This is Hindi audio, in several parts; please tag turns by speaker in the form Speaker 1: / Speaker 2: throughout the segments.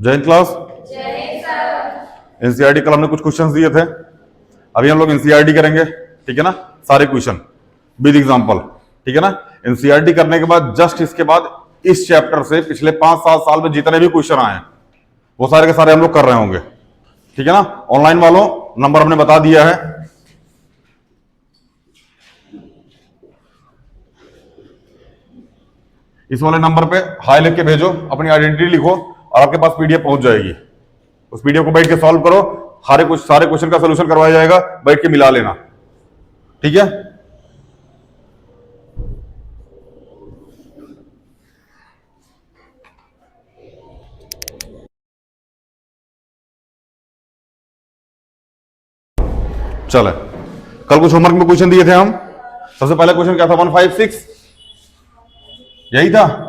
Speaker 1: जय हिंद क्लास। एनसीईआरटी कल हमने कुछ क्वेश्चंस दिए थे, अभी हम लोग एनसीईआरटी करेंगे, ठीक है ना। सारे क्वेश्चन विद एग्जांपल, ठीक है ना। एनसीईआरटी करने के बाद जस्ट इसके बाद इस चैप्टर से पिछले 5-7 साल में जितने भी क्वेश्चन आए हैं वो सारे के सारे हम लोग कर रहे होंगे, ठीक है ना। ऑनलाइन वालों नंबर हमने बता दिया है, इस वाले नंबर पे हाई लिख के भेजो, अपनी आइडेंटिटी लिखो और आपके पास पीडीएफ पहुंच जाएगी। उस पीडीएफ को बैठ के सॉल्व करो, सारे क्वेश्चन का सोल्यूशन करवाया जाएगा, बैठ के मिला लेना, ठीक है। चले, कल कुछ होमवर्क में क्वेश्चन दिए थे हम। सबसे पहला क्वेश्चन क्या था? 156 यही था,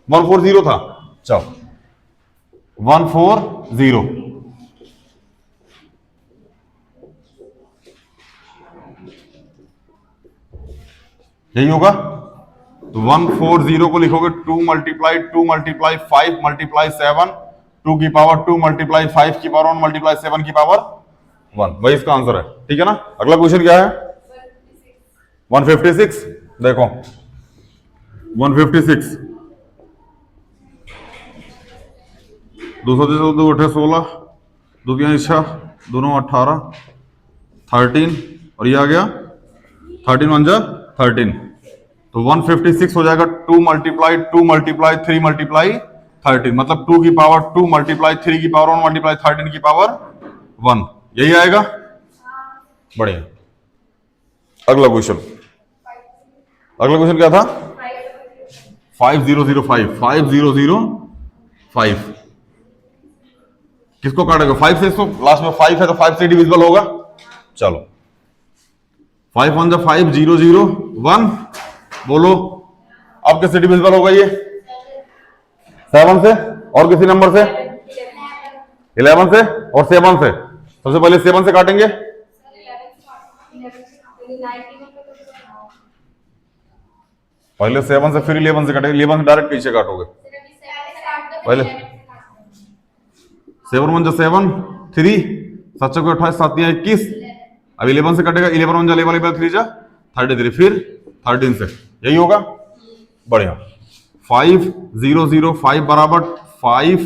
Speaker 1: 140 था। चलो 140 यही होगा। तो 140 को लिखोगे 2 मल्टीप्लाई 2 मल्टीप्लाई 5 मल्टीप्लाई 7, 2 की पावर 2 मल्टीप्लाई 5 की पावर 1 मल्टीप्लाई 7 की पावर 1, वही इसका आंसर है, ठीक है ना। अगला क्वेश्चन क्या है? 156। देखो 156 200 2 8 16 2 3 6 दोनों 18 13 और ये आ गया 13 1 जा 13। तो 156 हो जाएगा 2 मल्टीप्लाई 2 मल्टीप्लाई 3 मल्टीप्लाई 13, मतलब 2 की पावर 2 मल्टीप्लाई 3 की पावर 1 मल्टीप्लाई 13 की पावर 1, यही आएगा। बढ़िया। अगला क्वेश्चन क्या था? 5005 5005 किसको काटेगा? 5 से, इसको लास्ट में 5 है तो 5 से डिविजिबल होगा। चलो 5 1 जा 5 0 0 1, बोलो अब किससे डिविजिबल होगा ये? 7 से, और किसी नंबर से? 11 से और 7 से। सबसे पहले 7 से काटेंगे, पहले 7 से फिर 11 से काटेंगे। 11 से डायरेक्ट पीछे काटोगे, पहले 7 1 जा 7 3 7 को 28 7 21। अब 11 से कटेगा, 11 1 जा 11 3 जा 33, फिर 13 से, यही होगा। बढ़िया। 5 0 0 5 बराबर 5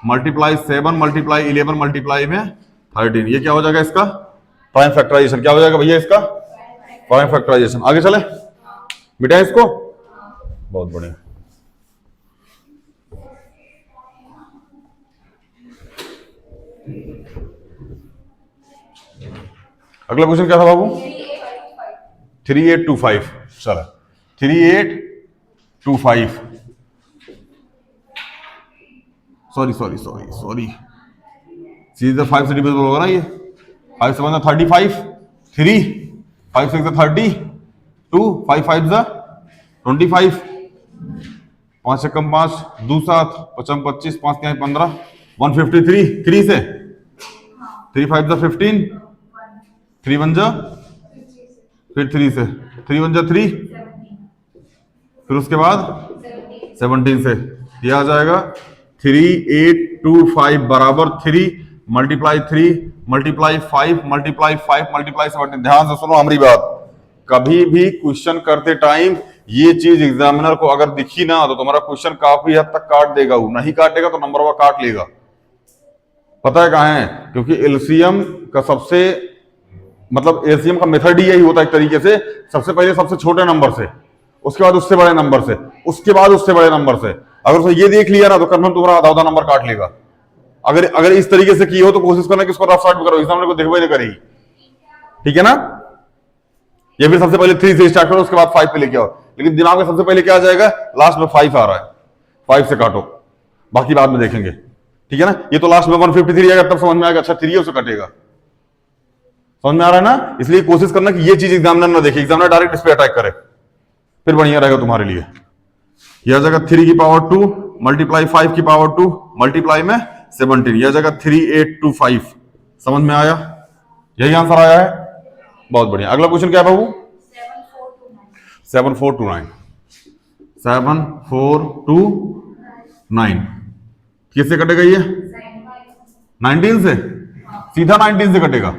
Speaker 1: मल्टीप्लाई 7 मल्टीप्लाई 11 मल्टीप्लाई में 13, ये क्या हो जाएगा? इसका प्राइम फैक्टराइजेशन। क्या हो जाएगा भैया? इसका प्राइम फैक्टराइजेशन। आगे चले, मिटाएं इसको। बहुत बढ़िया। अगला क्वेश्चन क्या था बाबू? 3825। चलो 3825, सॉरी सीधे 5 से डिविजिबल होगा ना ये। 5 से 1 35, 3 5 6 30, 2 5 5 25, 5 1 5 2 7 5 25 5 3 15, 153 3 से, 3 5 15, 3 1 जा, फिर 3 से, 3 1 जा 3, फिर उसके बाद 17 से, यह आ जाएगा 3825 बराबर 3 मल्टीप्लाई 3 मल्टीप्लाई 5 मल्टीप्लाई 5 मल्टीप्लाई 17। ध्यान से सुनो हमारी बात, कभी भी क्वेश्चन करते टाइम ये चीज एग्जामिनर को अगर दिखी ना तो तुम्हारा क्वेश्चन काफी हद तक काट देगा, वो नहीं काटेगा तो नंबर वह काट लेगा। पता है कहां है? क्योंकि एलसीएम का सबसे मतलब एलसीएम का मेथड ही यही होता है एक तरीके से, सबसे पहले सबसे छोटे नंबर से, उसके बाद उससे बड़े नंबर से, उसके बाद उससे बड़े नंबर से। अगर उसने ये देख लिया ना तो कन्फर्म तुम्हारा आधा नंबर काट लेगा। अगर इस तरीके से की हो तो कोशिश करना कि इसको रफ स्टार्ट करो, एग्जामिनर को देखो ही नहीं करेगी, ठीक है ना। ये फिर सबसे पहले 3 से स्टार्ट करो, उसके बाद 5 पे लेके आओ, लेकिन दिमाग में सबसे पहले क्या आ जाएगा? लास्ट में 5 आ रहा है, 5 से काटो, बाकी बाद में देखेंगे, ठीक है ना। ये तो लास्ट में 153 आएगा तब समझ में आएगा अच्छा 3 उसे कटेगा, समझ में आ रहा है ना। इसलिए कोशिश करना कि ये चीज एग्जामिनर ना देखे, एग्जामिनर डायरेक्ट इस पे अटैक करे, फिर बढ़िया रहेगा तुम्हारे लिए। यह जगह 3 की पावर 2 मल्टीप्लाई 5 की पावर 2 मल्टीप्लाई में 17, यह जगह 3825। समझ में आया? यही आंसर आया है। बहुत बढ़िया। अगला क्वेश्चन क्या है बाबू? 7429। 7429 9 किससे कटेगा ये? 19 से, सीधा 19 से कटेगा।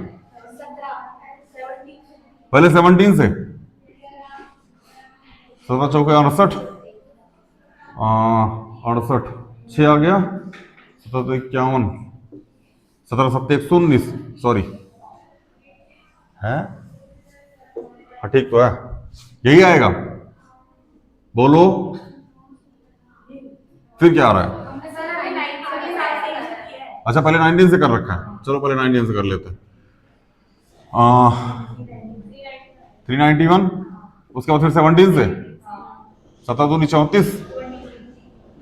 Speaker 1: पहले 17 से, 17 चौके 68, 68 6 आ गया, 17 51, 17 7 119, सॉरी है, हाँ ठीक तो है, यही आएगा। बोलो फिर क्या आ रहा है? अच्छा पहले 19 से कर रखा है, चलो पहले 19 से कर लेते हैं। 391, उसके बाद फिर 17 से, 17 दूनी 34,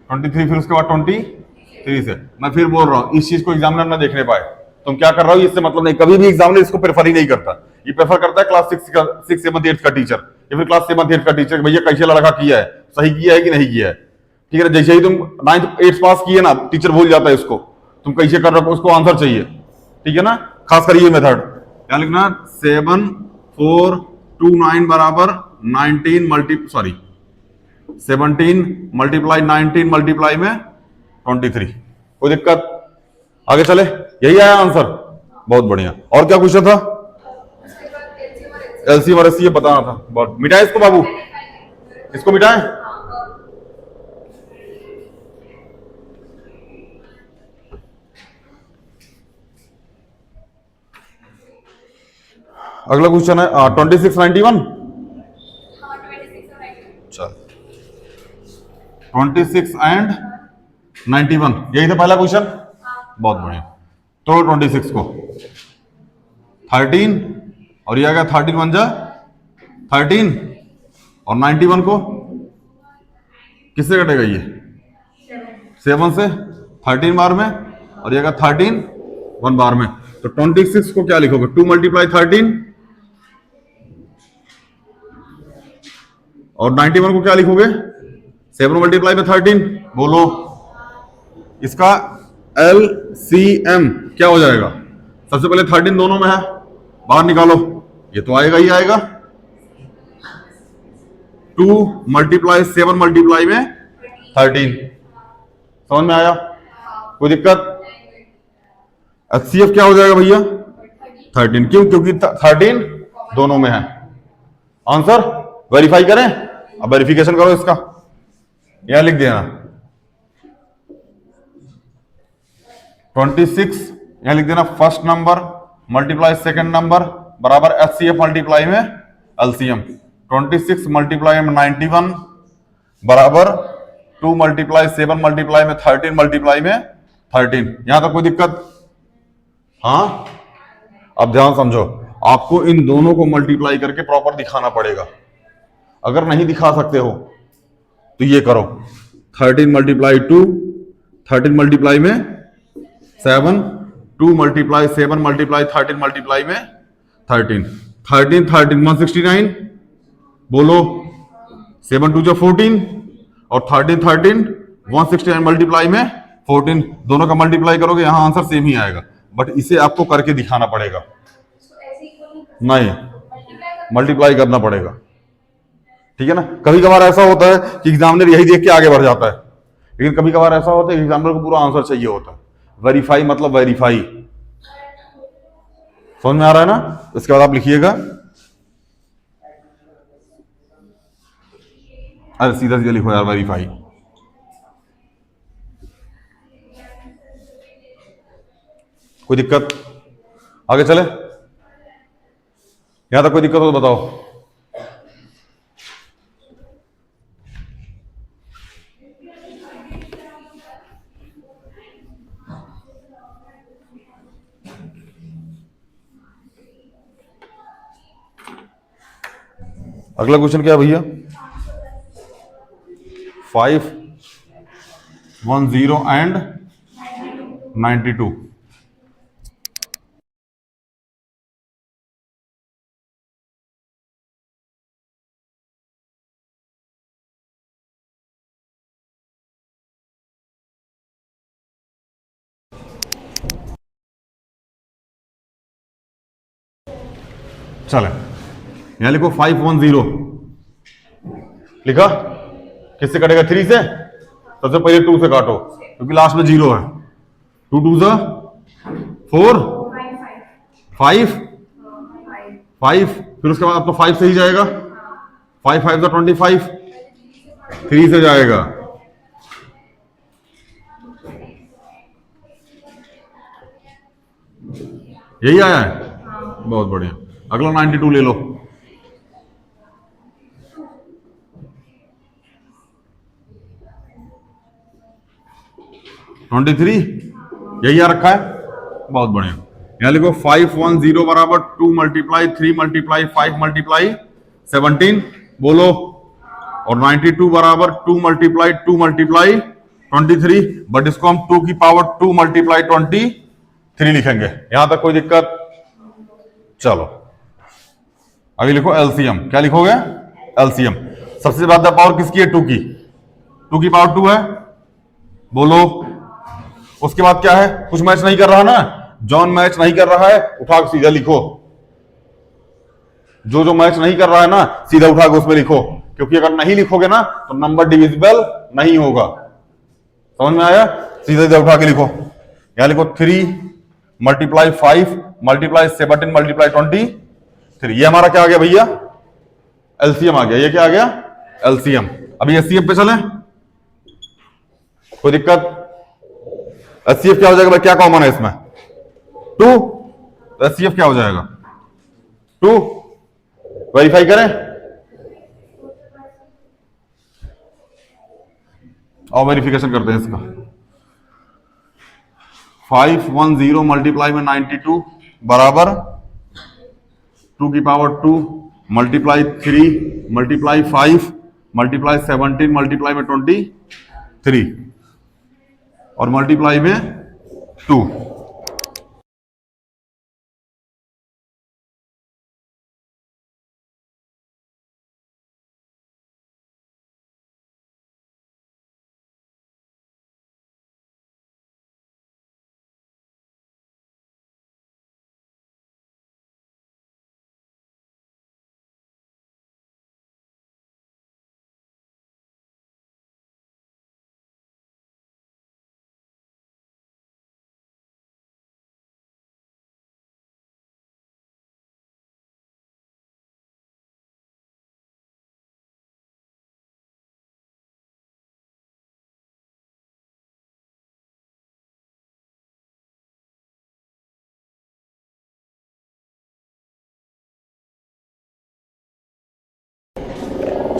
Speaker 1: 23, फिर उसके बाद 23 से। मैं फिर बोल रहा हूँ इस चीज को एग्जामिनर ना देखने पाए, तुम क्या कर रहे हो इससे मतलब नहीं, कभी भी एग्जामिनर इसको प्रेफर ही नहीं करता। ये प्रेफर करता है क्लास 6 7 8 का टीचर या फिर क्लास 7 8 का टीचर, भैया कैसे लड़का किया है, सही किया है कि नहीं किया है। ठीक है ना, जैसे ही तुम 9th 8th पास किए ना, टीचर भूल जाता है इसको, तुम कैसे कर रहे हो उसको आंसर चाहिए। ठीक है ना, खास कर ये मेथड क्या लिखना, 7 4 2 9 बराबर 19 सॉरी 17 मल्टीप्लाई 19 मल्टीप्लाई में 23। कोई दिक्कत? आगे चले, यही आया आंसर, बहुत बढ़िया। और क्या पूछा था? एलसीएम और एचसीएफ बताना था। बहुत मिटाए इसको बाबू, इसको मिटाए। अगला क्वेश्चन है 2691। चल 26 एंड 91, यही था पहला क्वेश्चन। बहुत बढ़िया। तो 26 को 13 और ये आ गया 13 1 जा 13 और 91 को किससे कटेगा ये? 7 से, 13 बार में, और ये आ गया 13 1 बार में। तो 26 को क्या लिखोगे? 2 मल्टीप्लाई 13 और 91 को क्या लिखोगे? 7 मल्टीप्लाई में 13। बोलो इसका LCM क्या हो जाएगा? सबसे पहले 13 दोनों में है, बाहर निकालो, ये तो आएगा ही आएगा। 2 मल्टीप्लाई 7 मल्टीप्लाई में 13, समझ में आया? कोई दिक्कत? HCF क्या हो जाएगा भैया? 13, क्यों? क्योंकि 13 दोनों में है। आंसर वेरीफाई करें, अब वेरिफिकेशन करो इसका, यहां लिख देना 26, यहां लिख देना first number multiply second number बराबर HCF मल्टीप्लाई में LCM। 26 मल्टीप्लाई में 91 बराबर 2 मल्टीप्लाई 7 मल्टीप्लाई में 13 मल्टीप्लाई में 13। यहां तक कोई दिक्कत? हाँ, अब ध्यान समझो, आपको इन दोनों को मल्टीप्लाई करके प्रॉपर दिखाना पड़ेगा। अगर नहीं दिखा सकते हो तो ये करो, 13 मल्टीप्लाई 2, 13 मल्टीप्लाई में 7, 2 मल्टीप्लाई 7 मल्टीप्लाई 13 मल्टीप्लाई में 13, 13 13 169। बोलो 7 2 जो 14 और 13 13 169 मल्टीप्लाई में 14, दोनों का मल्टीप्लाई करोगे यहां आंसर सेम ही आएगा, बट इसे आपको करके दिखाना पड़ेगा। नहीं, मल्टीप्लाई करना पड़ेगा। ठीक है ना, कभी कभार ऐसा होता है कि एग्जामिनर यही देख के आगे बढ़ जाता है, लेकिन कभी कभार ऐसा होता है कि एग्जामिनर को पूरा आंसर चाहिए होता है। वेरीफाई मतलब वेरीफाई, समझ में आ रहा है ना? इसके बाद आप लिखिएगा, अरे सीधा सीधा लिखो यार, वेरीफाई। कोई दिक्कत? आगे चले, यहां तक कोई दिक्कत हो तो बताओ। अगला क्वेश्चन क्या है भैया? 510 एंड 92। चले, यहां लिखो 510, लिखा? किससे कटेगा? 3 से। सबसे पहले 2 से काटो क्योंकि लास्ट में 0 है। 2 2 ज़ा 4, 5 5, फिर उसके बाद अब तो 5 से ही जाएगा, 5 5 ज़ा 25, 3 से जाएगा। यही आया है, बहुत बढ़िया। अगला 92 ले लो। 23 यही आ रखा है, बहुत बढ़िया। यहां लिखो 510 बराबर 2 मल्टीप्लाई 3 मल्टीप्लाई 5 मल्टीप्लाई 17, बोलो। और 92 बराबर 2 मल्टीप्लाई 2 मल्टीप्लाई 23, बट इसको हम 2 की पावर 2 मल्टीप्लाई 23 लिखेंगे। यहां तक कोई दिक्कत? चलो अभी लिखो एलसीएम। क्या लिखोगे? एलसीएम। सबसे ज्यादा पावर किसकी है? 2 की। 2 की पावर 2 है, बोलो। उसके बाद क्या है? कुछ मैच नहीं कर रहा ना, जॉन मैच नहीं कर रहा है, उठा के सीधा लिखो। जो मैच नहीं कर रहा है ना, सीधा उठा के उसमें लिखो, क्योंकि अगर नहीं लिखोगे ना तो नंबर डिविजिबल नहीं होगा। समझ में आया? सीधा सीधा उठा के लिखो। यहां लिखो 3 मल्टीप्लाई 5 मल्टीप्लाई 17 मल्टीप्लाई 23। ये हमारा क्या आ गया भैया? एलसीएम आ गया। ये क्या आ गया? एलसीएम। अभी एचसीएफ पे चलें, कोई दिक्कत? एचसीएफ क्या हो जाएगा भाई? क्या कॉमन है इसमें? 2। एचसीएफ क्या हो जाएगा? 2। वेरीफाई करें और वेरिफिकेशन करते हैं इसका। 510 मल्टीप्लाई में 92 बराबर 2 की power 2 multiply 3 multiply 5 multiply 17 multiply में 23 और मल्टीप्लाई में 2।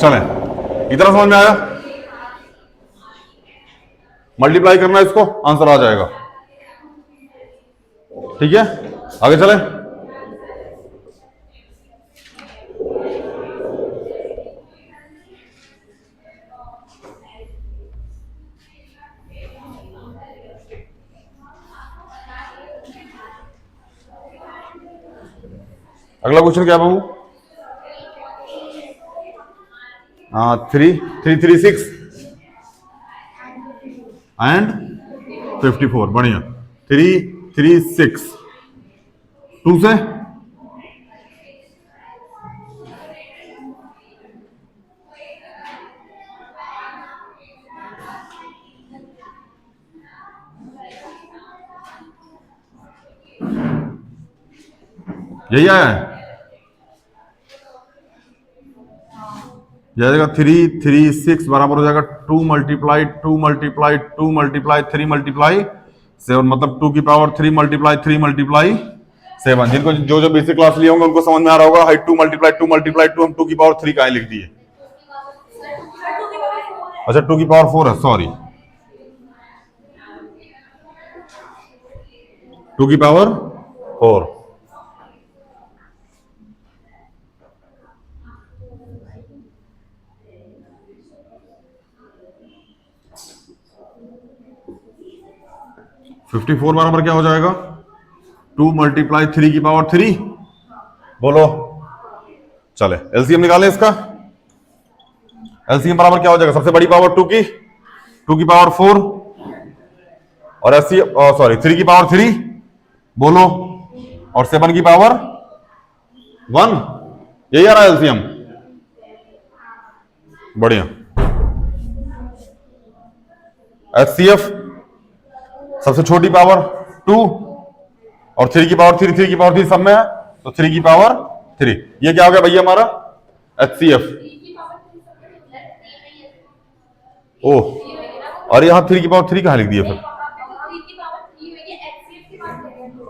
Speaker 1: चले, इतना समझ में आया? मल्टीप्लाई करना है इसको, आंसर आ जाएगा। ठीक है, आगे चले। अगला क्वेश्चन क्या बाबू? 336 एंड 54। बढ़िया। 336 2 से यही आया है, जाएगा 336 बराबर हो जाएगा 2 मल्टीप्लाई 2 मल्टीप्लाई 2 मल्टीप्लाई 3 मल्टीप्लाई 7, मतलब 2 की पावर 3 मल्टीप्लाई 3 मल्टीप्लाई 7। जिनको जो बेसिक क्लास लिए होंगे उनको समझ में आ रहा होगा। हाइट 2 मल्टीप्लाई 2 मल्टीप्लाई 2 हम 2 की पावर 3 का लिख दिए। अच्छा 2 की पावर 4 है, सॉरी, 2 की पावर 4। फिफ्टी 54 बराबर क्या हो जाएगा? 2 मल्टीप्लाई 3 की पावर 3, बोलो। चले एलसीएम निकाले इसका। एलसीएम बराबर क्या हो जाएगा? सबसे बड़ी पावर 2 की पावर 4 और एलसीएम सॉरी 3 की पावर 3, बोलो, और 7 की पावर 1। यही आ रहा है एलसीएम। बढ़िया। HCF सबसे छोटी पावर 2 और 3 की पावर 3, 3 की पावर 3 सब में है, तो 3 की पावर 3। ये क्या हो गया भैया हमारा HCF। ओह, अरे यहाँ 3 की पावर 3 कहाँ लिख दिया फिर?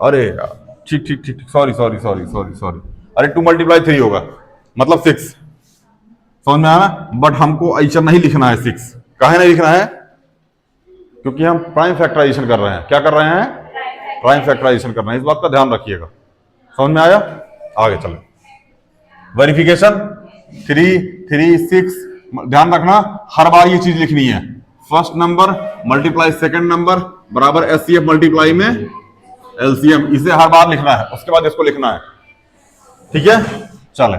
Speaker 1: अरे यार, ठीक ठीक ठीक, sorry sorry sorry sorry sorry, अरे 2 मल्टीप्लाई 3 होगा मतलब 6। समझ में आया? बट हमको ऐसा नहीं लिखना है 6। काहे नहीं लिखना है? क्योंकि हम प्राइम फैक्टराइजेशन कर रहे हैं। क्या कर रहे हैं? प्राइम फैक्टराइजेशन कर रहे हैं, इस बात का ध्यान रखिएगा। समझ में आया? आगे चलो, वेरिफिकेशन 3 3 6। ध्यान रखना हर बार ये चीज लिखनी है, first number multiply second number बराबर HCF मल्टीप्लाई में LCM, इसे हर बार लिखना है, उसके बाद इसको लिखना है। ठीक है, चले।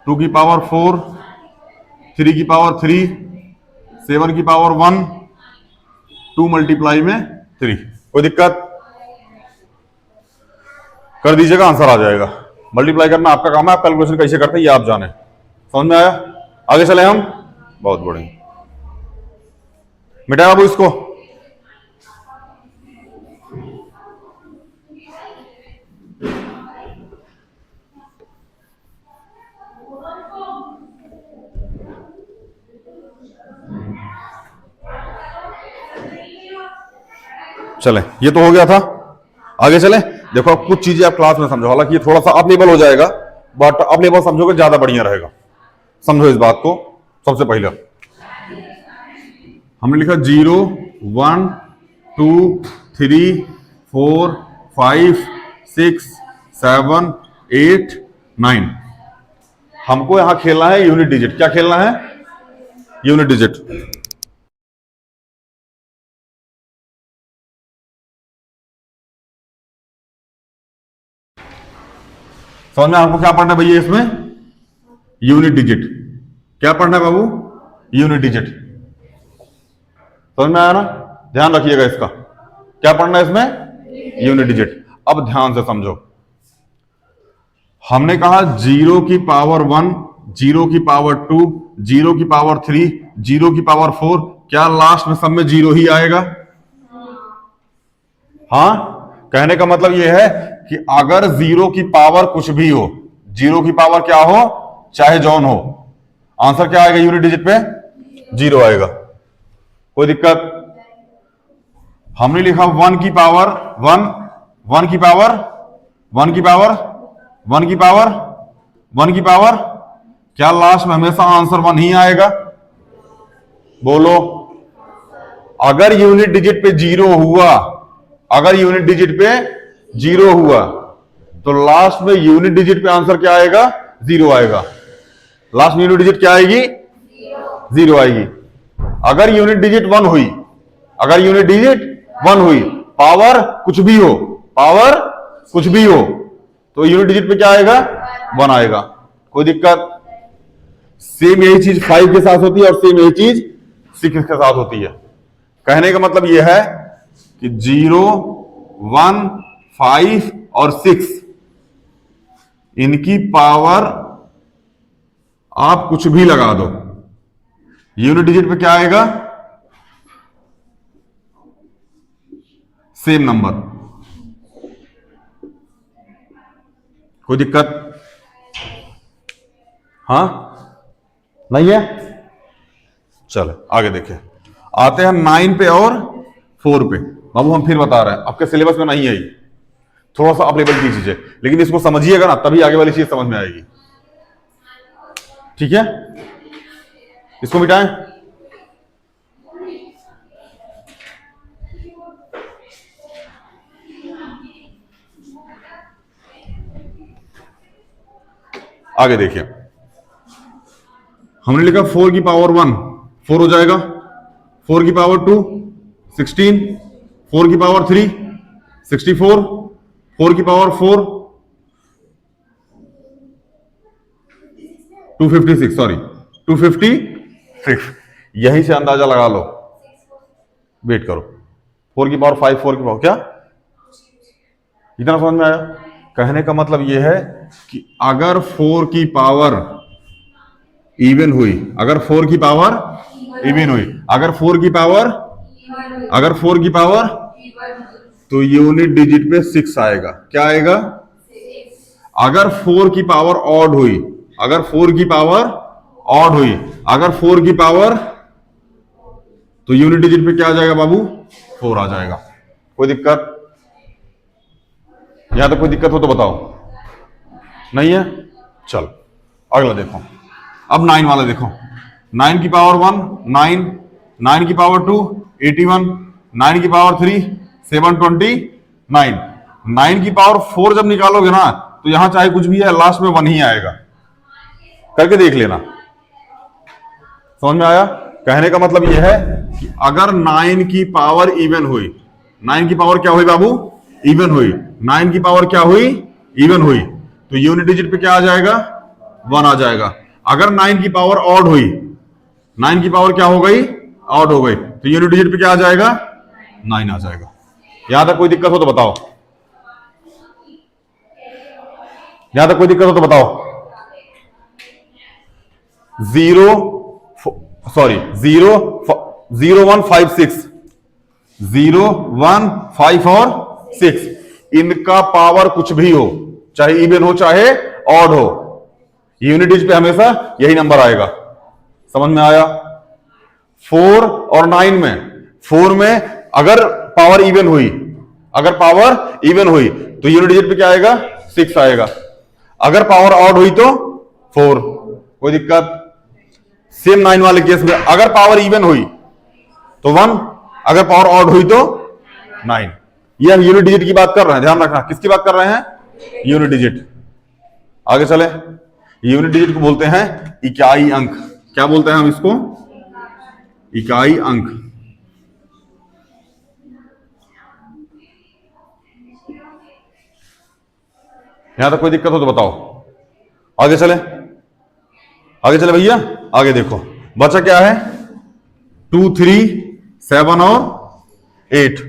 Speaker 1: टू की पावर 4, 3 की पावर 3, 7 की पावर 1, 2 मल्टीप्लाई में 3। कोई दिक्कत? कर दीजिएगा, आंसर आ जाएगा। मल्टीप्लाई करना आपका काम है, आप कैलकुलेशन कैसे करते हैं ये आप जाने। समझ में आया? आगे चले हम। बहुत बढ़िया, मिटाया बाबू इसको। चले, ये तो हो गया था। आगे चले। देखो अब कुछ चीजें आप क्लास में समझो, हालांकि ये थोड़ा सा अप लेवल हो जाएगा, बट अप लेवल समझोगे ज्यादा बढ़िया रहेगा। समझो इस बात को। सबसे पहले हमने लिखा 0 1 2 3 4 5 6 7 8 9। हमको यहां खेलना है यूनिट डिजिट। क्या खेलना है? Unit digit. समझ में? आपको क्या पढ़ना है भैया इसमें? Unit digit. क्या पढ़ना है बाबू? Unit digit. समझ में आया ना? ध्यान रखिएगा इसका। क्या पढ़ना है इसमें? Unit digit. अब ध्यान से समझो, हमने कहा 0 की पावर 1, 0 की पावर 2, 0 की पावर 3, 0 की पावर 4, क्या लास्ट में सब में 0 ही आएगा? हाँ, कहने का मतलब यह है कि अगर 0 की पावर कुछ भी हो, 0 की पावर क्या हो, चाहे जौन हो, आंसर क्या आएगा यूनिट डिजिट पे? 0 आएगा। कोई दिक्कत? हमने लिखा 1 की पावर 1, 1 की पावर 1 की पावर 1 की पावर 1 की पावर, क्या लास्ट में हमेशा आंसर 1 ही आएगा? बोलो। अगर यूनिट डिजिट पे 0 हुआ, अगर यूनिट डिजिट पे 0 हुआ, तो लास्ट में यूनिट डिजिट पे आंसर क्या आएगा? 0 आएगा। लास्ट में यूनिट डिजिट क्या आएगी? 0 आएगी। अगर यूनिट डिजिट 1 हुई, अगर यूनिट डिजिट 1 हुई, पावर कुछ भी हो, पावर कुछ भी हो, तो यूनिट डिजिट पे क्या आएगा? 1 आएगा। कोई दिक्कत? सेम यही चीज 5 के साथ होती है और सेम यही चीज 6 के साथ होती है। कहने का मतलब यह है कि 0 1 5 और 6, इनकी पावर आप कुछ भी लगा दो, यूनिट डिजिट पे क्या आएगा? Same number. कोई दिक्कत? हाँ, नहीं है? चलो आगे देखें। आते हैं 9 पे और 4 पे। बाबू हम फिर बता रहे हैं, आपके सिलेबस में नहीं है ये, थोड़ा सा अप लेवल की चीज है, लेकिन इसको समझिएगा ना तभी आगे वाली चीज समझ में आएगी। ठीक है, इसको मिटाएं। आगे देखिए, हमने लिखा 4 की पावर 1 4 हो जाएगा, 4 की पावर 2 16, 4 की पावर 3 64, 4 की पावर 4 256, सॉरी 256। यहीं से अंदाजा लगा लो, वेट करो। 4 की पावर 5, 4 की पावर क्या, इतना समझ में आया? कहने का मतलब यह है कि अगर 4 की पावर इवन हुई, अगर 4 की पावर इवन हुई, अगर 4 की पावर तो यूनिट डिजिट पे 6 आएगा। क्या आएगा? अगर 4 की पावर ऑड हुई, अगर 4 की पावर ऑड हुई, अगर 4 की पावर, तो यूनिट डिजिट पे क्या आ जाएगा बाबू? 4 आ जाएगा। कोई दिक्कत? यहां तक कोई दिक्कत हो तो बताओ। नहीं है? चलो अगला देखो। अब 9 वाला देखो। 9 की पावर 1 9, 9 की पावर 2 81, 9 की पावर 3 729, 9 की पावर 4 जब निकालोगे ना तो यहां चाहे कुछ भी है, लास्ट में 1 ही आएगा। करके देख लेना। समझ में आया? कहने का मतलब यह है कि अगर 9 की पावर इवन हुई, 9 की पावर क्या हुई बाबू? इवन हुई। 9 की पावर क्या हुई? इवन हुई। तो यूनिट डिजिट पे क्या आ जाएगा? 1 आ जाएगा। अगर 9 की पावर ऑड हुई, 9 की पावर क्या हो गई? ऑड हो गई। तो यूनिट डिजिट पे क्या आ जाएगा? 9 आ जाएगा। यहां तक कोई दिक्कत हो तो बताओ। यहां तक कोई दिक्कत हो तो बताओ। 0 1 5 6, 0 1 5 और 6, इनका पावर कुछ भी हो, चाहे इवन हो चाहे ऑड हो, यूनिट डिजिट पे हमेशा यही नंबर आएगा। समझ में आया? 4 और 9 में, 4 में अगर पावर इवन हुई, अगर पावर इवन हुई तो यूनिट डिजिट पे क्या आएगा? 6 आएगा। अगर पावर ऑड हुई तो 4। कोई दिक्कत? सेम 9 वाले केस में अगर पावर इवन हुई तो 1, अगर पावर ऑड हुई तो 9। ये हम यूनिट डिजिट की बात कर रहे हैं, ध्यान रखना। किसकी बात कर रहे हैं? Unit digit. आगे चले। यूनिट डिजिट को बोलते हैं इकाई अंक। क्या बोलते हैं हम इसको? इकाई अंक। यहां तक कोई दिक्कत हो तो बताओ। आगे चले, आगे चले भैया। आगे देखो बचा क्या है? 2 3 7 और 8।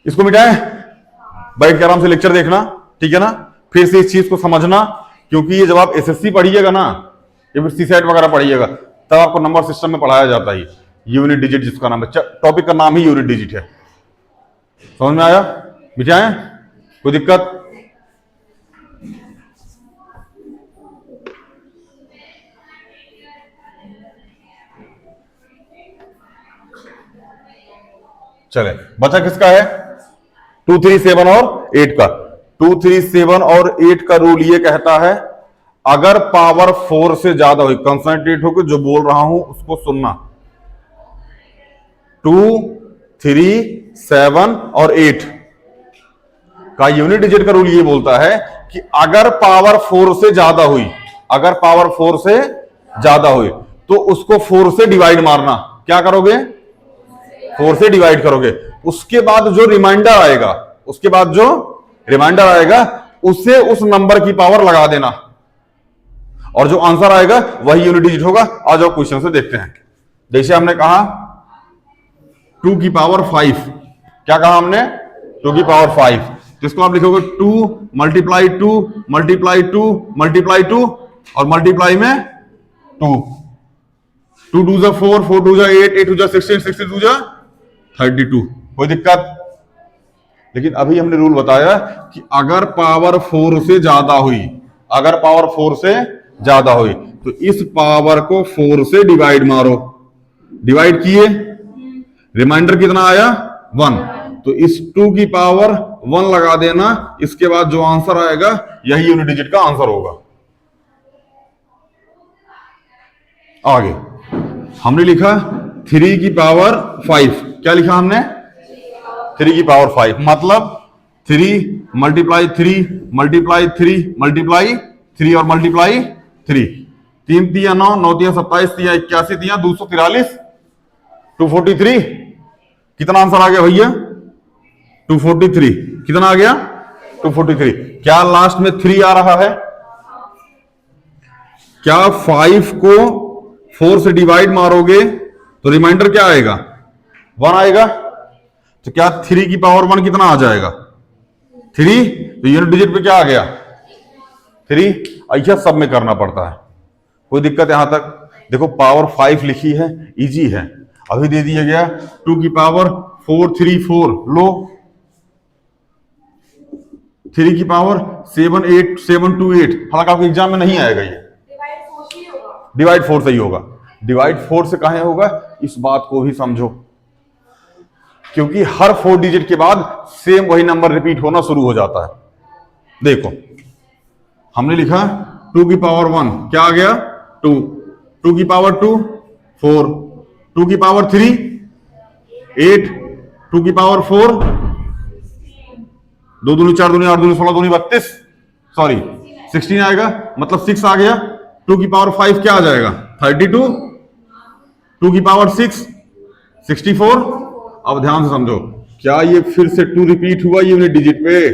Speaker 1: इसको मिटाएं। बैठ के आराम से लेक्चर देखना, ठीक है ना? फिर से इस चीज को समझना, क्योंकि ये जब आप एसएससी पढ़िएगा ना या फिर सीसेट वगैरह पढ़िएगा तब आपको नंबर सिस्टम में पढ़ाया जाता है यूनिट डिजिट, जिसका नाम है, टॉपिक का नाम ही यूनिट डिजिट है। समझ में आया? मिटाएं? कोई दिक्कत? चले, बचा किसका है? 2 3 7 और 8 का। 2 3 7 और 8 का रूल ये कहता है अगर पावर 4 से ज्यादा हुई, कंसंट्रेट होकर जो बोल रहा हूं उसको सुनना। 2 3 7 और 8 का यूनिट डिजिट का रूल ये बोलता है कि अगर पावर 4 से ज्यादा हुई, अगर पावर 4 से ज्यादा हुई तो उसको 4 से डिवाइड मारना। क्या करोगे? 4 से डिवाइड करोगे। उसके बाद जो रिमाइंडर आएगा, उसके बाद जो रिमाइंडर आएगा उसे उस नंबर की पावर लगा देना और जो आंसर आएगा वही यूनिट डिजिट होगा। आ जाओ क्वेश्चन से देखते हैं। जैसे हमने कहा 2 की पावर 5, क्या कहा हमने? 2 की पावर 5, जिसको आप लिखोगे 2 मल्टीप्लाई 2 मल्टीप्लाई 2 मल्टीप्लाई 2 और मल्टीप्लाई में 2। 2 2 जा 4, 4 2 जा 8, 8 2 जा 16, 16 2 जा 32। कोई दिक्कत? लेकिन अभी हमने रूल बताया कि अगर पावर 4 से ज्यादा हुई, अगर पावर 4 से ज्यादा हुई तो इस पावर को 4 से डिवाइड मारो। डिवाइड किए, रिमाइंडर कितना आया? 1। तो इस 2 की पावर 1 लगा देना, इसके बाद जो आंसर आएगा यही यूनिट डिजिट का आंसर होगा। आगे हमने लिखा 3 की पावर 5। क्या लिखा हमने? 3 की पावर 5 मतलब 3 मल्टीप्लाई 3 मल्टीप्लाई 3 मल्टीप्लाई 3 और मल्टीप्लाई 3। 3 तिया 9, 9 तिया 27, तिया 81, तिया 243, 243। कितना आंसर आ गया भैया? 243। कितना आ गया? 243। क्या लास्ट में 3 आ रहा है? क्या 5 को 4 से डिवाइड मारोगे तो रिमाइंडर क्या आएगा? 1 आएगा। तो क्या 3 की पावर 1 कितना आ जाएगा? 3। तो यूनिट डिजिट पे क्या आ गया? 3। ऐसा सब में करना पड़ता है, कोई दिक्कत यहां तक? देखो पावर 5 लिखी है, इजी है। अभी दे दिया गया 2 की पावर 434, लो 3 की पावर 78728। हालांकि आपके एग्जाम में नहीं आएगा ये, डिवाइड 4 से ही होगा। डिवाइड 4 से कहां होगा, इस बात को भी समझो, क्योंकि हर 4 डिजिट के बाद सेम वही नंबर रिपीट होना शुरू हो जाता है। देखो हमने लिखा 2 की पावर 1 क्या आ गया? 2। 2 की पावर 2 4। 2 की पावर 3 8। 2 की पावर 4 2 दूनी 4 दूनी 8 दूनी 16 दूनी 32, सॉरी 16 आएगा, मतलब 6 आ गया। 2 की पावर 5 क्या आ जाएगा? 32। 2 की पावर 6 64। अब ध्यान से समझो, क्या ये फिर से 2 रिपीट हुआ यूनिट डिजिट पे?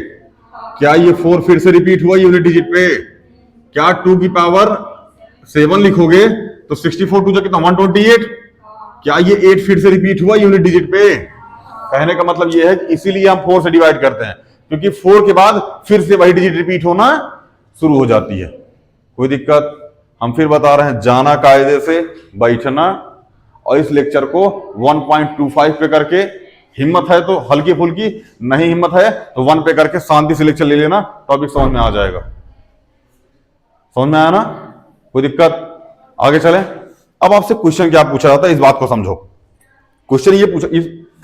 Speaker 1: क्या ये 4 फिर से रिपीट हुआ यूनिट डिजिट पे? क्या 2 की पावर 7 लिखोगे तो 64 2 कितना 128? क्या ये 8 फिर से रिपीट हुआ यूनिट डिजिट पे? कहने का मतलब ये है कि इसीलिए हम 4 से डिवाइड करते हैं, क्योंकि 4 के बाद फिर से वही डिजिट रिपीट होना शुरू हो जाती है। कोई दिक्कत? हम फिर बता रहे हैं, जाना कायदे से, बैठना, और इस लेक्चर को 1.25 पे करके, हिम्मत है तो हल्की फुल्की, नहीं हिम्मत है तो 1 पे करके शांति से लेक्चर ले लेना, टॉपिक समझ में आ जाएगा। समझ में आया ना? कोई दिक्कत? आगे चलें। अब आपसे क्वेश्चन क्या पूछा जाता है, इस बात को समझो। क्वेश्चन ये पूछा,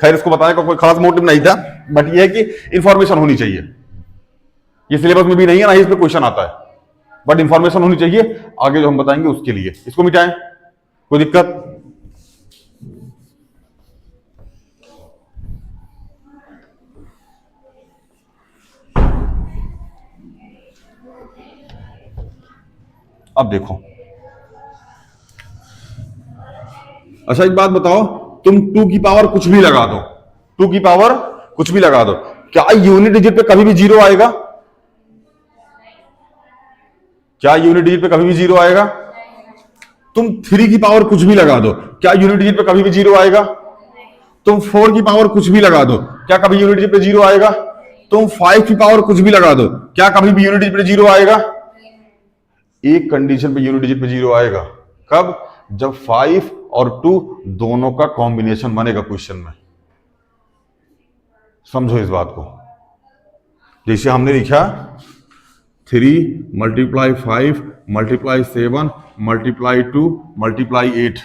Speaker 1: खैर इसको बताने का कोई खास मोटिव नहीं था, बट ये है कि इंफॉर्मेशन होनी चाहिए। ये सिलेबस में भी नहीं है ना ही इसमें क्वेश्चन आता है, बट इंफॉर्मेशन होनी चाहिए आगे जो हम बताएंगे उसके लिए। इसको मिटाएं, कोई दिक्कत? अब देखो, अच्छा एक बात बताओ, तुम 2 की पावर कुछ भी लगा दो, 2 की पावर कुछ भी लगा दो, क्या यूनिट डिजिट पे कभी भी 0 आएगा? क्या यूनिट डिजिट पे कभी भी 0 आएगा? तुम 3 की पावर कुछ भी लगा दो, क्या यूनिट डिजिट पे कभी भी 0 आएगा? तुम 4 की पावर कुछ भी लगा दो, क्या कभी यूनिट डिजिट पे 0 आएगा? तुम 5 की पावर कुछ भी लगा दो, क्या कभी भी यूनिट डिजिट पे 0 आएगा? एक कंडीशन पे यूनिट डिजिट पे 0 आएगा, कब? जब 5 और 2 दोनों का कॉम्बिनेशन बनेगा क्वेश्चन में। समझो इस बात को। जैसे हमने लिखा 3 मल्टीप्लाई 5 मल्टीप्लाई 7 मल्टीप्लाई 2 मल्टीप्लाई 8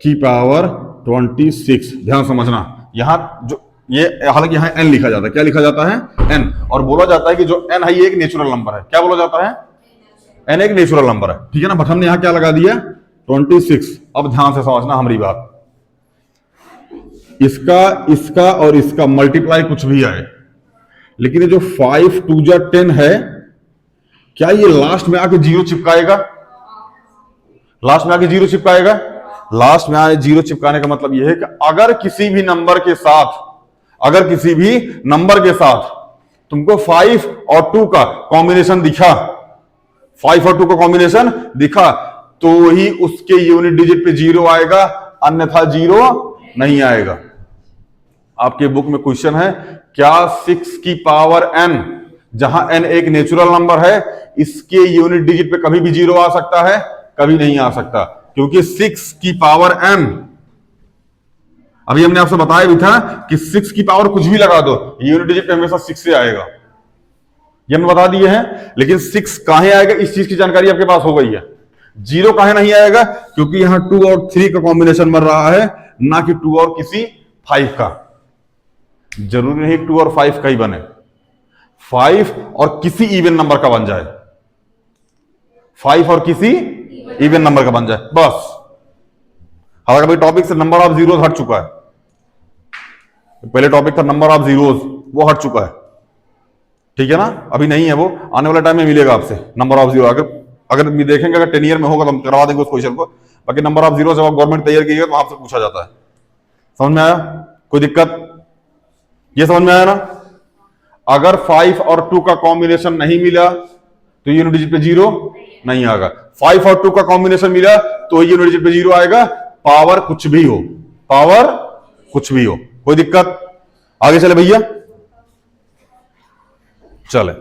Speaker 1: की पावर 26। ध्यान समझना, यहां जो ये, हालांकि यहां n लिखा जाता है, क्या लिखा जाता है? n, और बोला जाता है कि जो n है ये एक नेचुरल नंबर है। क्या बोला जाता है? n एक नेचुरल नंबर है, ठीक है ना? बट हमने यहां क्या लगा दिया? 26। अब ध्यान से समझना हमारी बात, इसका इसका और इसका मल्टीप्लाई कुछ भी आए, लेकिन ये जो 5 2 जा 10 है, क्या ये लास्ट में आके 0 चिपकाएगा? लास्ट में आके 0 चिपकाएगा? लास्ट में आए 0 चिपकाने का मतलब यह है कि अगर किसी भी नंबर के साथ, अगर किसी भी नंबर के साथ तुमको 5 और 2 का कॉम्बिनेशन दिखा, 5 और 2 का कॉम्बिनेशन दिखा, तो ही उसके यूनिट डिजिट पे 0 आएगा, अन्यथा 0 नहीं आएगा। आपके बुक में क्वेश्चन है, क्या 6 की पावर n, जहां n एक नेचुरल नंबर है, इसके यूनिट डिजिट पे कभी भी 0 आ सकता है? कभी नहीं आ सकता, क्योंकि 6 की पावर n, अभी हमने आपसे बताया भी था कि 6 की पावर कुछ भी लगा दो, यूनिट डिजिट पे हमेशा 6 से आएगा, ये हम बता दिए हैं। लेकिन 6 कहां आएगा, इस चीज की जानकारी आपके पास हो गई है। 0 कहां नहीं आएगा, क्योंकि यहां 2 और 3 का कॉम्बिनेशन बन रहा है, ना कि 2 और किसी 5 का। जरूरी नहीं 2 और 5 का ही बने, 5 और किसी इवन नंबर का बन जाए, 5 और किसी इवन नंबर का बन जाए, बस। हालांकि टॉपिक से नंबर ऑफ जीरोस हट चुका है, पहले टॉपिक था नंबर ऑफ जीरोस, वो हट चुका है, ठीक है ना? अभी नहीं है वो, आने वाले टाइम में मिलेगा आपसे नंबर ऑफ जीरो। अगर भी देखेंगे, अगर 10 ईयर में होगा तो हम करवा देंगे उस क्वेश्चन को। बाकी नंबर ऑफ जीरो जब आप गवर्नमेंट तैयार कीजिएगा तो आपसे पूछा जाता है। समझ में आया? कोई दिक्कत? ये समझ में आया ना? अगर 5 और 2 का कॉम्बिनेशन नहीं मिला तो यूनिट डिजिट पे 0 नहीं आएगा, 5 और 2 का कॉम्बिनेशन मिला तो यूनिट डिजिट पे 0 आएगा, पावर कुछ भी हो, पावर कुछ भी हो, कोई दिक्कत? आगे चले भैया, चले।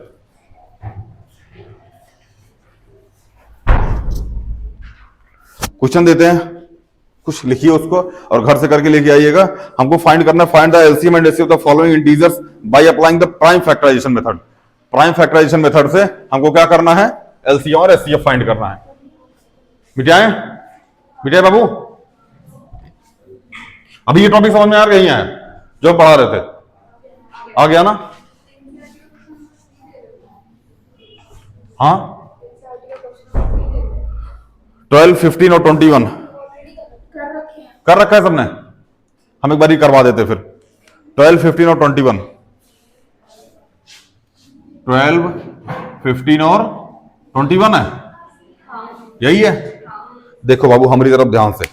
Speaker 1: क्वेश्चन देते हैं, कुछ लिखिए उसको और घर से करके लेके आइएगा। हमको फाइंड करना है, find the LCM and HCF of the following integers by applying the prime factorization method. Prime factorization method से हमको क्या करना है? एलसीएम और एचसीएफ फाइंड करना है। मिटाए मिटाए बाबू, अभी ये टॉपिक समझ में आ गई है जो हम पढ़ा रहे थे? आ गया ना? हाँ, 12, 15 और 21 कर रखा है सबने? हम एक बार ही करवा देते फिर। 12, 15 और 21, 12, 15 और 21 है, यही है। देखो बाबू हमारी तरफ ध्यान से,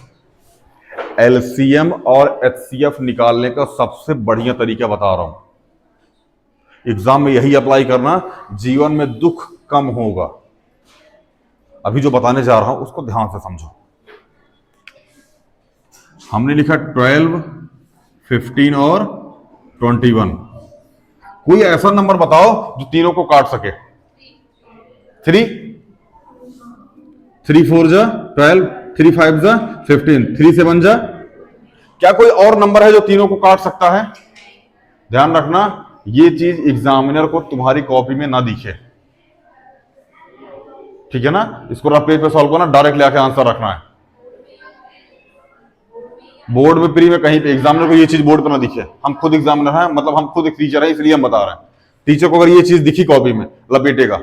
Speaker 1: एलसीएम और एचसीएफ निकालने का सबसे बढ़िया तरीका बता रहा हूं। एग्जाम में यही अप्लाई करना, जीवन में दुख कम होगा। अभी जो बताने जा रहा हूं उसको ध्यान से समझो। हमने लिखा 12, 15 और 21। कोई ऐसा नंबर बताओ जो तीनों को काट सके। 3, 3 4 जा 12, 3 5 जा 15, 3 7 जा। क्या कोई और नंबर है जो तीनों को काट सकता है? ध्यान रखना, ये चीज एग्जामिनर को तुम्हारी कॉपी में ना दिखे, ठीक है ना? इसको रफ पेज पे सॉल्व करना, डायरेक्ट लेके आंसर रखना है। बोर्ड में, प्री में, कहीं पे एग्जामिनर को ये चीज बोर्ड पर ना दिखे। हम खुद एग्जामिनर हैं, मतलब हम खुद एक टीचर है, इसलिए हम बता रहे हैं। टीचर को अगर ये चीज दिखी कॉपी में, लपेटेगा।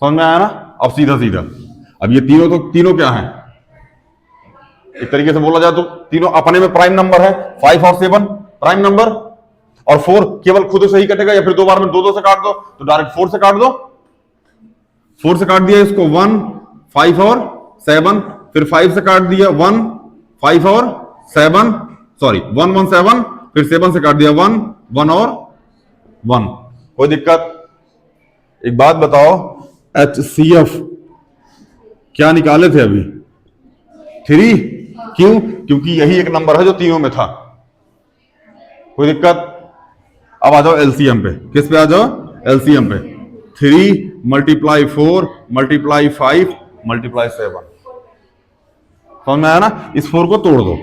Speaker 1: समझ में आया ना? अब सीधा सीधा, अब ये तीनों, तो तीनों क्या हैं? एक तरीके से बोला जाए तो तीनों अपने में प्राइम नंबर है। 5 और 7 प्राइम नंबर, और 4 केवल खुद से ही कटेगा, या फिर दो बार में दो से काट दो तो डायरेक्ट 4 से काट दो। 4 से काट दिया इसको 1, 5 और 7, फिर 5 से काट दिया 1, 5 और 7, सॉरी 1 1 7, फिर 7 से काट दिया 1 1 और 1। कोई दिक्कत? एक बात बताओ, एचसीएफ क्या निकाले थे अभी? 3। क्यों? क्योंकि यही एक नंबर है जो तीनों में था। कोई दिक्कत? अब आ जाओ एलसीएम पे। किस पे आ जाओ? एलसीएम पे। 3 × 4 × 5 × 7। समझ में आया ना? इस 4 को तोड़ दो।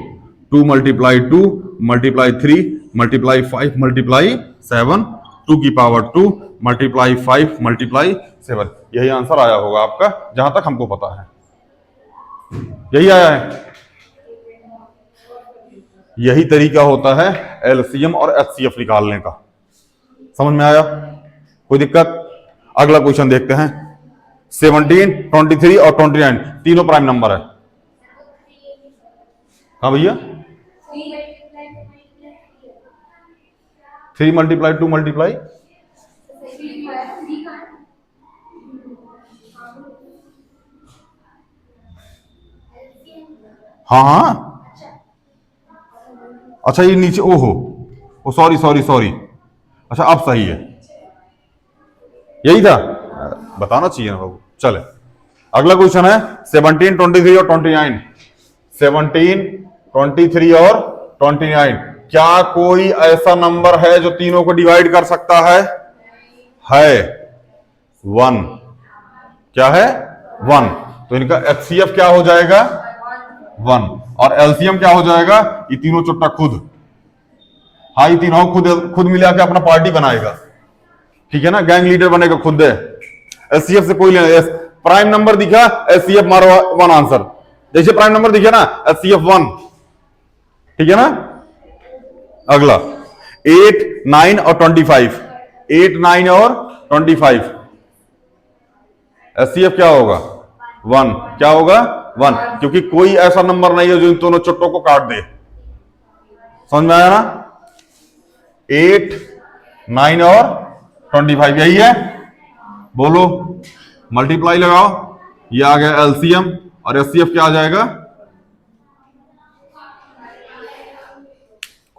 Speaker 1: 2 × 2 × 3 × 5 × 7, 2 की पावर 2 × 5 × 7। यही आंसर आया होगा आपका, जहां तक हमको पता है यही आया है। यही तरीका होता है एलसीएम और एचसीएफ निकालने का। समझ में आया? कोई दिक्कत? अगला क्वेश्चन देखते हैं। 17, 23 और 29 तीनों प्राइम नंबर है। हाँ भैया, 3 × 2 × हाँ हाँ, अच्छा ये नीचे, ओहो ओ सॉरी सॉरी सॉरी, अच्छा अब सही है, यही था, बताना चाहिए ना बाबू। चले अगला क्वेश्चन है 17, 23 और 29। 17, 23 और 29। क्या कोई ऐसा नंबर है जो तीनों को डिवाइड कर सकता है? 1। क्या है? 1। तो इनका एचसीएफ क्या हो जाएगा? 1। और एलसीएम क्या हो जाएगा? ये तीनों चुट्टा खुद, हाँ ये तीनों खुद मिला के अपना पार्टी बनाएगा, ठीक है ना? गैंग लीडर बनेगा खुद है। एचसीएफ से कोई लेना, प्राइम नंबर दिखा एचसीएफ मारो 1 आंसर। जैसे प्राइम नंबर दिखे ना एचसीएफ 1, ठीक है ना? अगला 8, 9 और 25। 8, 9 और 25 एचसीएफ क्या होगा? 1। क्या होगा? 1, क्योंकि कोई ऐसा नंबर नहीं है जो इन दोनों चुट्टों को काट दे। समझ में आया ना? 8, 9 और 25 यही है। बोलो, मल्टीप्लाई लगाओ, ये आ गया एलसीएम, और एचसीएफ क्या आ जाएगा?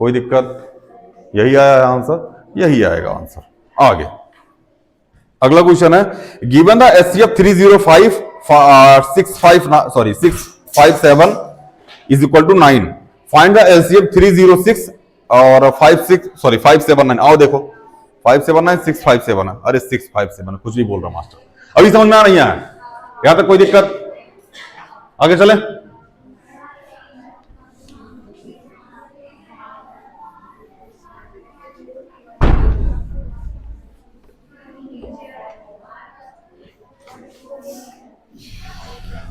Speaker 1: कोई दिक्कत? यही आया आंसर, यही आएगा आंसर। आगे अगला क्वेश्चन है, given the HCF 305 657 is equal to 9, find the LCM 306 और 579। आओ देखो 579 657 है। अरे 657 कुछ भी बोल रहा मास्टर, अभी समझ में आ रही है? यहां तक कोई दिक्कत? आगे चले।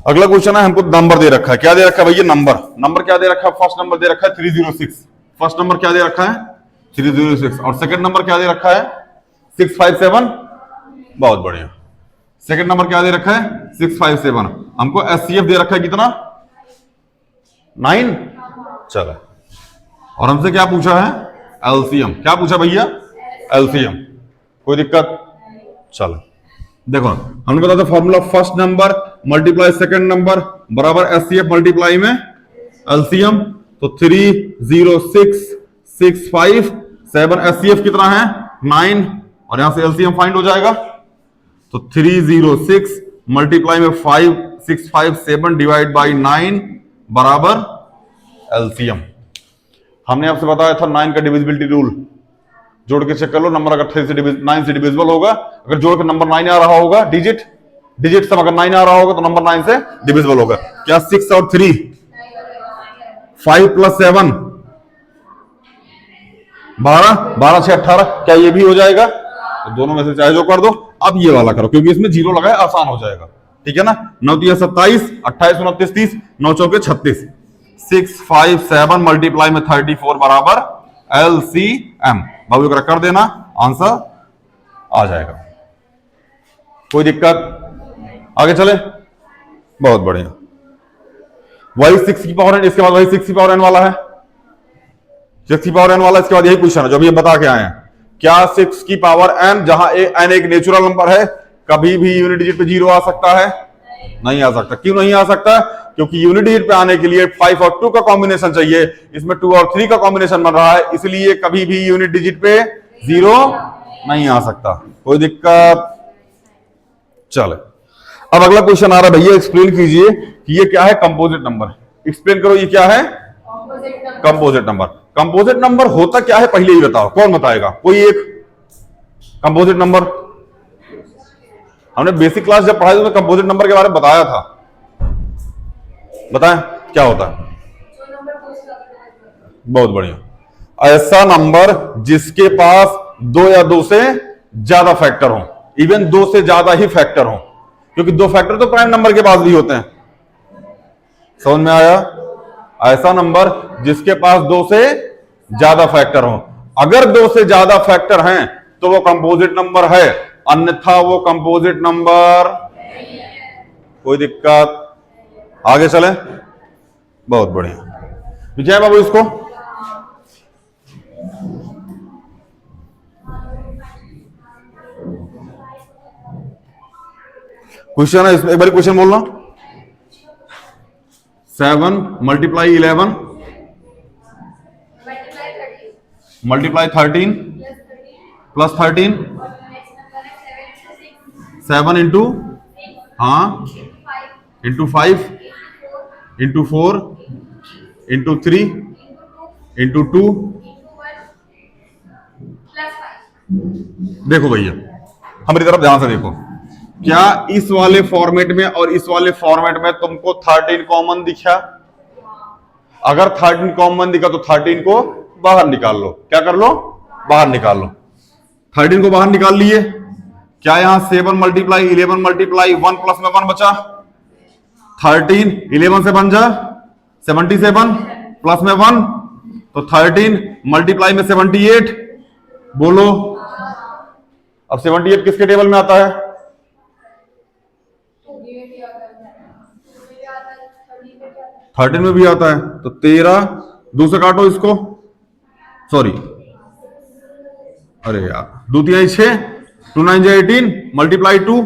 Speaker 1: अगला क्वेश्चन है, हमको नंबर दे रखा है। क्या दे रखा है भैया? नंबर क्या दे रखा है? फर्स्ट नंबर दे रखा है 306। फर्स्ट नंबर क्या दे रखा है? 306। और सेकंड नंबर क्या दे रखा है? 657। बहुत बढ़िया। सेकंड नंबर क्या दे रखा है? 657। हमको एचसीएफ दे रखा है कितना? 9। चलो, और हमसे क्या पूछा है? एलसीएम। क्या पूछा भैया? एलसीएम। कोई दिक्कत? चलो देखो, हमने बताया था formula, first number multiply second number बराबर एचसीएफ मल्टीप्लाई में एलसीएम। तो 306,657, एचसीएफ कितना है? 9, और यहां से एलसीएम फाइंड हो जाएगा। तो 306 मल्टीप्लाई में 5657 डिवाइड बाई 9 बराबर एलसीएम। हमने आपसे बताया था 9 का डिविजिबिलिटी रूल, जोड़ के चेक कर लो। नंबर अगर 9 से डिविजिबल होगा, अगर जोड़ के नंबर 9 आ रहा होगा, डिजिट सब अगर 9 आ रहा होगा तो नंबर 9 से डिविजिबल होगा। क्या 6 और 3? 5 + 7 12, 12 6 18। क्या ये भी हो जाएगा? तो दोनों में से चाहे जो कर दो। अब ये वाला करो, क्योंकि इसमें जीरो लगाए, आसान हो जाएगा। ठीक है ना? 9 × 27, 28 × 29 30, 9 × 4 36। 657 मल्टीप्लाई में 34 बराबर एलसीएम। बाबू अगर कर देना, आंसर आ जाएगा। कोई दिक्कत? आगे चले। बहुत बढ़िया। वही 6 की पावर n, इसके बाद वही 6 की पावर n वाला है। 6 की पावर n वाला, इसके बाद यही क्वेश्चन है जो अभी हम बता के आए हैं। क्या 6 की पावर n, जहां n एक नेचुरल नंबर है, कभी भी यूनिट डिजिट पे 0 आ सकता है? नहीं आ सकता। क्यों नहीं आ सकता? क्योंकि यूनिट डिजिट पे आने के लिए 5 और 2 का कॉम्बिनेशन चाहिए। इसमें 2 और 3 का कॉम्बिनेशन बन रहा है, इसलिए कभी भी यूनिट डिजिट पे 0 नहीं आ सकता। कोई दिक्कत? चले, अब अगला क्वेश्चन आ रहा है। भैया एक्सप्लेन कीजिए कि ये क्या है? Composite number. एक्सप्लेन करो, ये क्या है? Composite number. कंपोजिट नंबर होता क्या है पहले ही बताओ, कौन बताएगा? कोई एक। कंपोजिट नंबर हमने बेसिक क्लास जब पढ़ाई तो कंपोजिट नंबर के बारे में बताया था। बताएं क्या होता है? बहुत बढ़िया। ऐसा नंबर जिसके पास 2 या 2 से ज्यादा फैक्टर हो, इवन 2 से ज्यादा ही फैक्टर हो, क्योंकि 2 फैक्टर तो प्राइम नंबर के पास भी होते हैं। समझ में आया? ऐसा नंबर जिसके पास 2 से ज्यादा फैक्टर हो। अगर 2 से ज्यादा फैक्टर हैं तो वो कंपोजिट नंबर है, अन्यथा वो कंपोजिट नंबर। कोई दिक्कत? आगे चलें। बहुत बढ़िया। विजय बाबू इसको क्वेश्चन है, इसमें एक बार क्वेश्चन बोलना। 7 मल्टीप्लाई 11 मल्टीप्लाई 13 प्लस 13 7 इंटू, हाँ, इंटू 5 इंटू 4 इंटू 3 इंटू 2। देखो भैया, हमारी तरफ ध्यान से देखो। क्या इस वाले फॉर्मेट में और इस वाले फॉर्मेट में तुमको 13 कॉमन दिखा? अगर 13 कॉमन दिखा तो 13 को बाहर निकाल लो। क्या कर लो? बाहर निकाल लो। 13 को बाहर निकाल लिए। क्या यहां 7 मल्टीप्लाई 11 मल्टीप्लाई 1 प्लस में 1 बचा? 13 11 से बन जा 77 प्लस में 1, तो 13 मल्टीप्लाई में 78। बोलो, अब 78 किसके टेबल में आता है? 13 में भी आता है। तो 13 2 से काटो इसको, सॉरी, अरे यार, 2 3 6, 2 9 18 मल्टीप्लाई 2,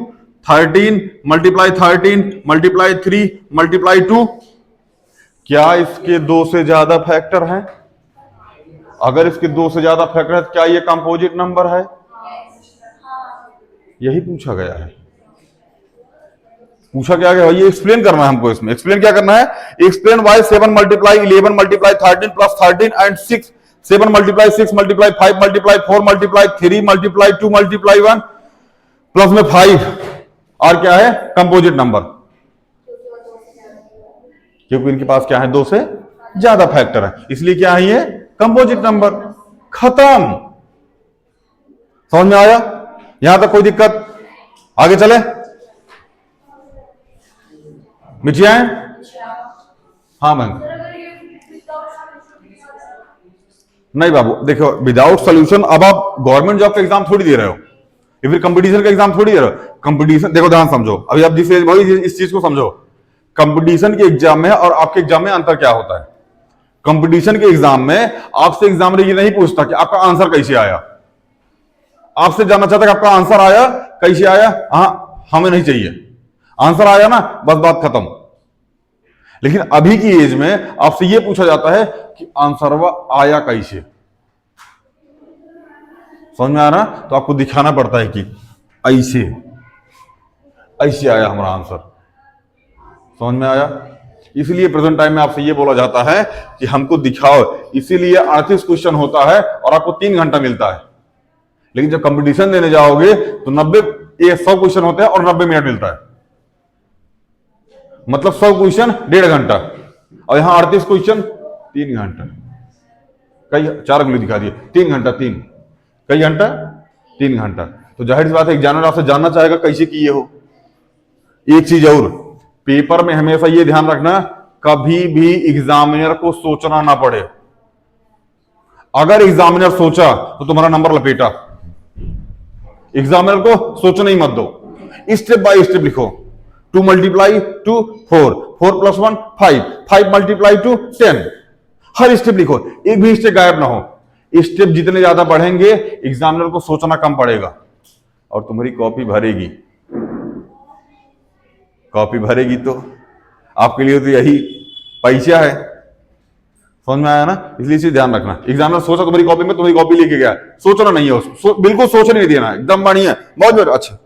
Speaker 1: 13 मल्टीप्लाई 13 मल्टीप्लाई 3 मल्टीप्लाई 2। क्या इसके 2 से ज्यादा फैक्टर हैं? अगर इसके 2 से ज्यादा फैक्टर है, क्या ये कंपोजिट नंबर है? यही पूछा गया है। पूछा क्या गया ये एक्सप्लेन करना है हमको। इसमें एक्सप्लेन क्या करना है, explain why 7 multiply 11 multiply 13 plus 13 and 6, 7 multiply 6 multiply 5 multiply 4 multiply 3 multiply 2 multiply 1 plus में 5, और क्या है कंपोजिट नंबर, क्योंकि इनके पास क्या है 2 से ज्यादा फैक्टर है, इसलिए क्या है ये कंपोजिट नंबर। खत्म। समझ में आया? यहां तक कोई दिक्कत? आगे चले। मिटिया है? हाँ मैम। नहीं बाबू देखो, विदाउट सॉल्यूशन अब आप गवर्नमेंट जॉब का एग्जाम थोड़ी दे रहे हो, या फिर कंपटीशन का एग्जाम थोड़ी दे रहे हो। कंपटीशन देखो, ध्यान समझो, अभी आप जिस वही इस चीज को समझो। कंपटीशन के एग्जाम में और आपके एग्जाम में अंतर क्या होता है? कंपटीशन के एग्जाम में आपसे एग्जामिनर ये नहीं पूछता कि आपका आंसर कैसे आया, आपसे जानना चाहता है कि आपका आंसर आया कैसे आया। हाँ, हमें नहीं चाहिए, आंसर आया ना बस बात खत्म। लेकिन अभी की एज में आपसे यह पूछा जाता है कि आंसर आया कैसे। समझ में आ रहा? तो आपको दिखाना पड़ता है कि ऐसे ऐसे आया हमारा आंसर। समझ में आया? इसलिए प्रेजेंट टाइम में आपसे यह बोला जाता है कि हमको दिखाओ, इसीलिए 38 क्वेश्चन होता है और आपको 3 घंटा मिलता है। लेकिन जब कंपटीशन देने जाओगे तो 100 क्वेश्चन होते हैं और 90 मिनट मिलता है, मतलब 100 क्वेश्चन 1.5 घंटा, और यहां 38 क्वेश्चन 3 घंटा। कई 4 अंगुली दिखा दिए, 3 घंटा, 3 कई घंटा 3 घंटा। तो जाहिर सी बात है एग्जामिनर आपसे जानना चाहेगा कैसे किए हो। एक चीज और, पेपर में हमेशा ये ध्यान रखना, कभी भी एग्जामिनर को सोचना ना पड़े। अगर एग्जामिनर सोचा तो तुम्हारा नंबर लपेटा। एग्जामिनर को सोचने ही मत दो, स्टेप बाय स्टेप लिखो। 2 मल्टीप्लाई 2 4, 4 प्लस 1 5, 5 मल्टीप्लाई 2 10। हर स्टेप लिखो, एक भी स्टेप गायब ना हो। स्टेप जितने ज्यादा बढ़ेंगे एग्जामिनर को सोचना कम पड़ेगा और तुम्हारी कॉपी भरेगी। कॉपी भरेगी तो आपके लिए तो यही पैसा है। समझ में आया ना? इसलिए इसे ध्यान रखना, एग्जामिनर सोचा तुम्हारी कॉपी में, तुम्हारी कॉपी लेके गया, सोचना नहीं है उसको, बिल्कुल सोचने नहीं देना, एकदम बढ़िया, बहुत बढ़िया। अच्छा,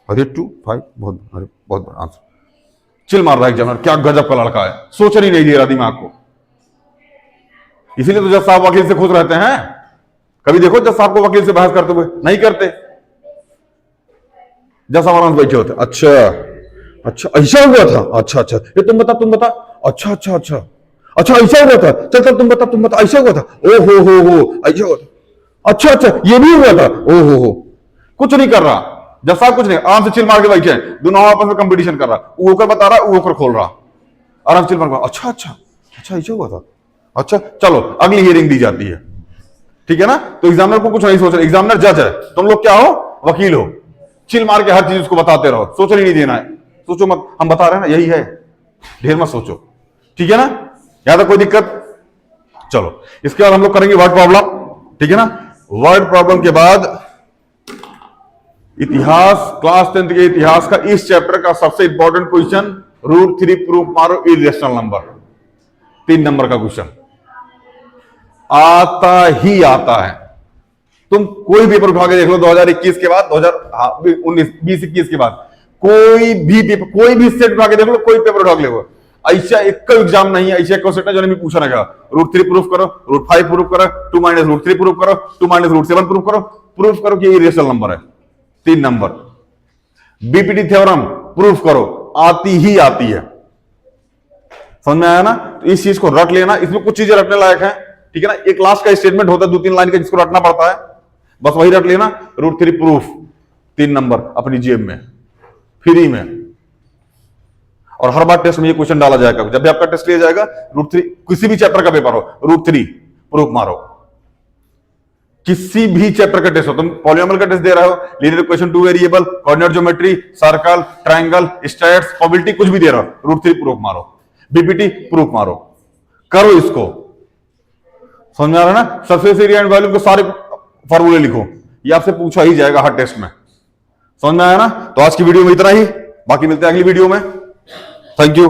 Speaker 1: अरे 2 5 बहुत, अरे बहुत बड़ा आंसर। चिल मार रहा है एग्जामिनर, क्या गजब का लड़का है, सोचने ही नहीं दे रहा दिमाग को। इसीलिए तो जज साहब वकील से खुश रहते हैं। कभी देखो जज साहब को वकील से बहस करते हुए, नहीं करते। जज साहब आराम से बैठे होते, अच्छा अच्छा ऐसा हुआ था, अच्छा अच्छा ये तुम बता, अच्छा अच्छा अच्छा अच्छा ऐसा हुआ था, चल चल तुम बता ऐसा हुआ था, ओ हो ऐसा हुआ था, अच्छा अच्छा ये भी हुआ था, ओ हो। कुछ नहीं कर रहा जज साहब, कुछ नहीं, आराम से चिल मार के बैठे हैं, दोनों आपस में कंपटीशन कर रहा, वो होकर बता रहा, वो होकर खोल रहा, आराम से चिल मार, अच्छा अच्छा अच्छा ऐसा हुआ था, अच्छा चलो अगली हियरिंग दी जाती है। ठीक है ना? तो एग्जामिनर को कुछ नहीं सोच रहा, एग्जामिनर जज है, तुम लोग क्या हो, वकील हो। चिल मार के हर चीज उसको बताते रहो, सोचने नहीं देना है। सोचो मत, हम बता रहे हैं ना यही है, ढेर मत सोचो। ठीक है ना? यहां तक कोई दिक्कत? चलो इसके बाद हम लोग करेंगे वर्ड प्रॉब्लम। ठीक है ना? वर्ड प्रॉब्लम के बाद इतिहास, क्लास 10th के इतिहास का इस चैप्टर का सबसे इंपॉर्टेंट क्वेश्चन, √3 प्रूफ मारो इरेशनल नंबर। 3 नंबर का क्वेश्चन आता ही आता है। तुम कोई पेपर उठा के देख लो 2021 के बाद, 2019-20 के बाद, कोई भी पेपर, कोई भी सेट उठा के देख लो, कोई पेपर उठा के देखो, ऐसा एक एग्जाम नहीं है, ऐसा एक सेट है जो नहीं पूछा रहेगा √3 प्रूफ करो, √5 प्रूफ करो, 2 - √3 प्रूफ करो, 2 - √7 प्रूफ करो कि ये इरेशनल नंबर है। 3 नंबर। बीपीटी थ्योरम प्रूफ करो, आती ही आती है। समझ में आया ना? तो इस चीज को रट लेना, इसमें कुछ चीजें रटने लायक है। ठीक है ना? एक लास्ट का स्टेटमेंट होता है 2-3 लाइन का, जिसको रटना पड़ता है, बस वही रट लेना। √3 प्रूफ 3 नंबर अपनी जेब में, फ्री में। और हर बार टेस्ट में ये क्वेश्चन डाला जाएगा, जब भी आपका टेस्ट लिया जाएगा, √3 किसी भी चैप्टर का पेपर हो, √3 प्रूफ मारो। किसी भी चैप्टर का टेस्ट हो, तुम पॉलिनोमियल का टेस्ट दे रहे हो, linear equation, 2 variable, coordinate geometry, circle, triangle, stats, probability, कुछ भी दे रहा हो, √3 प्रूफ मारो। बीपीटी प्रूफ मारो, करो इसको। समझ में आ रहा है ना? सरफेस एरिया एंड वॉल्यूम के सारे फॉर्मूले लिखो, ये आपसे पूछा ही जाएगा हर टेस्ट में। समझ में आया ना? तो आज की वीडियो में इतना ही, बाकी मिलते हैं अगली वीडियो में। Thank you.